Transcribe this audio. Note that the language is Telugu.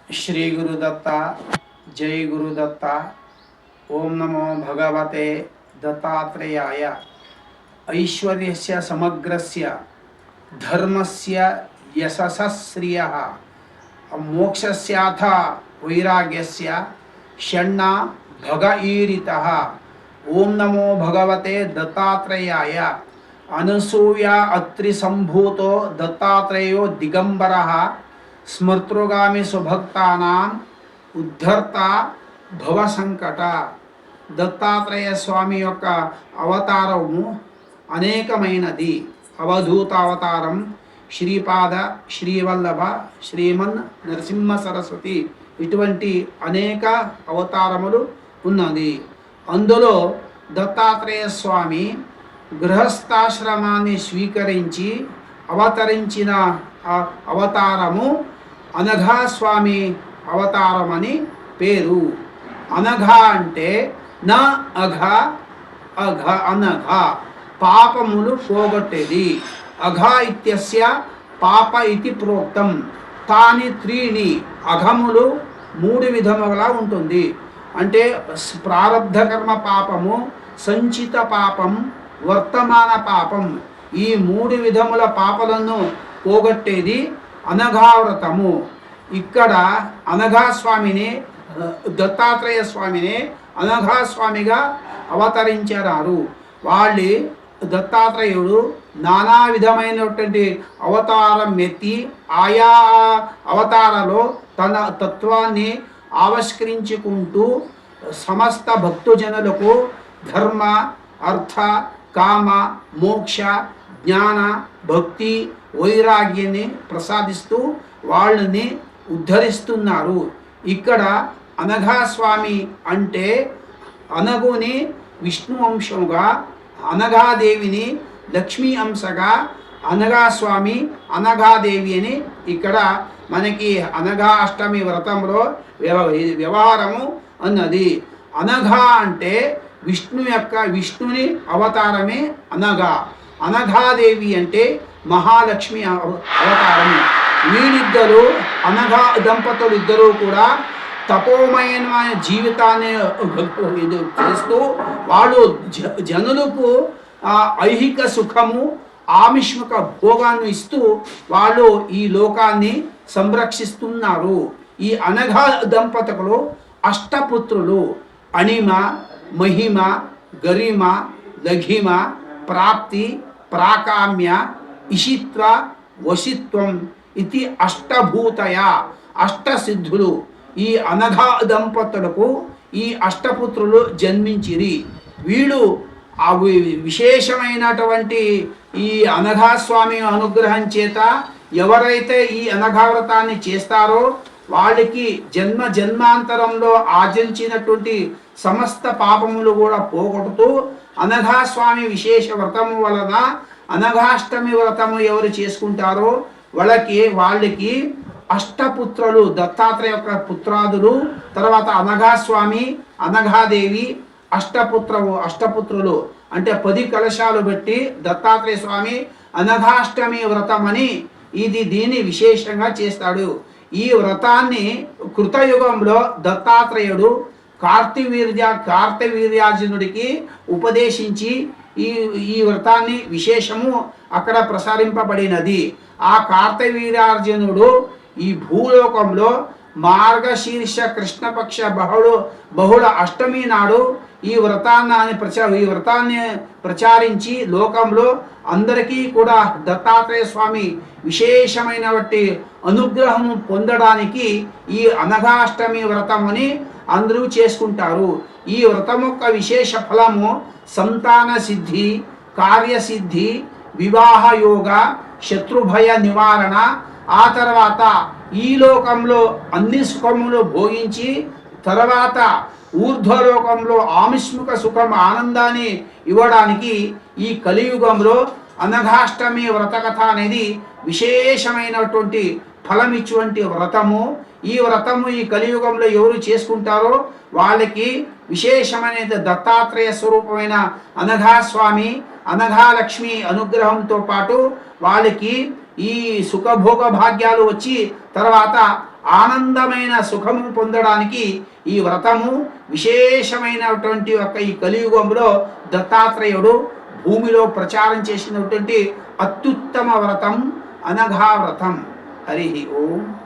श्री गुरुदत्ता जय गुरुदत्ता। ओम नमो भगवते दत्तात्रेयाय। ऐश्वर्यस्य समग्रस्य धर्मस्य यशस्श्रियः मोक्षस्याथ वैराग्यस्य षण्णा भगईरितः। ओम नमो भगवते दत्तात्रेयाय। अनुसूया अत्रि संभूतो दत्तात्रेयो दिगंबरः स्मृत्रोगामी सुभक्तानां उद्धर्ता భవ సంకట. దత్తాత్రేయ స్వామి యొక్క అవతారము అనేకమైనది. అవధూత అవతారం, శ్రీపాద, శ్రీవల్లభ, శ్రీమన్ నరసింహ సరస్వతి, ఇటువంటి అనేక అవతారములు ఉన్నది. అందులో దత్తాత్రేయ స్వామి గృహస్థాశ్రమాన్ని స్వీకరించి అవతరించిన అవతారము అనఘా స్వామి అవతారమని పేరు. అనఘ అంటే నా అఘ, అఘ అనఘ పాపములు పోగొట్టేది. అఘ ఇత్యస్య పాప ఇతి ప్రోక్తం. తాని త్రీణి అఘములు మూడు విధములుగా ఉంటుంది. అంటే ప్రారబ్ధ కర్మ పాపము, సంచిత పాపం, వర్తమాన పాపం. ఈ మూడు విధముల పాపలను పోగొట్టేది అనఘావ్రతము. ఇక్కడ అనఘాస్వామిని, దత్తాత్రేయ స్వామిని అనఘాస్వామిగా అవతరించారు. వాళ్ళు దత్తాత్రేయుడు నానా విధమైనటువంటి అవతారం ఎత్తి ఆయా అవతారాలో తన తత్వాన్ని ఆవిష్కరించుకుంటూ సమస్త భక్తుజనులకు ధర్మ, అర్థ, కామ, మోక్ష, జ్ఞాన, భక్తి, వైరాగ్యాన్ని ప్రసాదిస్తూ వాళ్ళని ఉద్ధరిస్తున్నారు. ఇక్కడ అనఘాస్వామి అంటే అనగుని విష్ణు అంశముగా, అనఘాదేవిని లక్ష్మీ అంశగా, అనఘాస్వామి అనఘాదేవి అని ఇక్కడ మనకి అనఘా అష్టమి వ్రతంలో వ్యవహారము అన్నది. అనఘ అంటే విష్ణుని అవతారమే అనఘ. అనఘాదేవి అంటే మహాలక్ష్మి అవతారం. వీళ్ళిద్దరూ అనఘా దంపతులు ఇద్దరూ కూడా తపోమయమైన జీవితాన్ని చేస్తూ వాళ్ళు జనులకు ఐహిక సుఖము, ఆమిష్మిక భోగాన్ని ఇస్తూ వాళ్ళు ఈ లోకాన్ని సంరక్షిస్తున్నారు. ఈ అనఘా దంపతులు అష్టపుత్రులు. అణిమ, మహిమ, గరిమ, లఘిమ, ప్రాప్తి, ప్రాకామ్య, ఇషిత్వ, వశిత్వం ఇది అష్టభూతయ, అష్టసిద్ధులు. ఈ అనఘా దంపతులకు ఈ అష్టపుత్రులు జన్మించిరి. వీళ్ళు విశేషమైనటువంటి ఈ అనఘాస్వామి అనుగ్రహం చేత ఎవరైతే ఈ అనఘావ్రతాన్ని చేస్తారో వాళ్ళకి జన్మ జన్మాంతరంలో ఆచరించినటువంటి సమస్త పాపములు కూడా పోగొడుతూ అనఘాస్వామి విశేష వ్రతము వలన అనఘాష్టమి వ్రతము ఎవరు చేసుకుంటారో వాళ్ళకి అష్టపుత్రులు, దత్తాత్రేయ యొక్క పుత్రాదులు, తర్వాత అనఘాస్వామి, అనఘాదేవి, అష్టపుత్రులు అంటే 10 కలశాలు పెట్టి దత్తాత్రేయ స్వామి అనఘాష్టమి వ్రతం అని దీన్ని విశేషంగా చేస్తాడు. ఈ వ్రతాన్ని కృతయుగంలో దత్తాత్రేయుడు కార్తవీర్యార్జునుడికి ఉపదేశించి ఈ వ్రతాన్ని విశేషము అక్కడ ప్రసారింపబడినది. ఆ కార్తవీర్యార్జునుడు ఈ భూలోకంలో మార్గశీర్ష కృష్ణపక్ష బహుళ అష్టమి నాడు ఈ వ్రతాన్ని ప్రచారించి లోకంలో అందరికీ కూడా దత్తాత్రేయ స్వామి విశేషమైనటువంటి అనుగ్రహం పొందడానికి ఈ అనఘాష్టమి వ్రతం అని అందరూ చేసుకుంటారు. ఈ వ్రతం యొక్క విశేష ఫలము సంతాన సిద్ధి, కార్యసిద్ధి, వివాహ యోగ, శత్రుభయ నివారణ, ఆ తర్వాత ఈ లోకంలో అన్ని సుఖములు భోగించి తర్వాత ఊర్ధ్వలోకంలో ఆమిష్మిక సుఖం, ఆనందాన్ని ఇవ్వడానికి ఈ కలియుగంలో అనఘాష్టమి వ్రతకథ అనేది విశేషమైనటువంటి ఫలమిచ్చువంటి వ్రతము. ఈ వ్రతము ఈ కలియుగంలో ఎవరు చేసుకుంటారో వాళ్ళకి విశేషమైన దత్తాత్రేయ స్వరూపమైన అనఘాస్వామి, అనఘాలక్ష్మి అనుగ్రహంతో పాటు వాళ్ళకి ఈ సుఖభోగ భాగ్యాలు వచ్చి తర్వాత ఆనందమైన సుఖము పొందడానికి ఈ వ్రతము విశేషమైనటువంటి ఒక ఈ కలియుగంలో దత్తాత్రేయుడు భూమిలో ప్రచారం చేసినటువంటి అత్యుత్తమ వ్రతం అనఘా వ్రతం. హరి ఓం.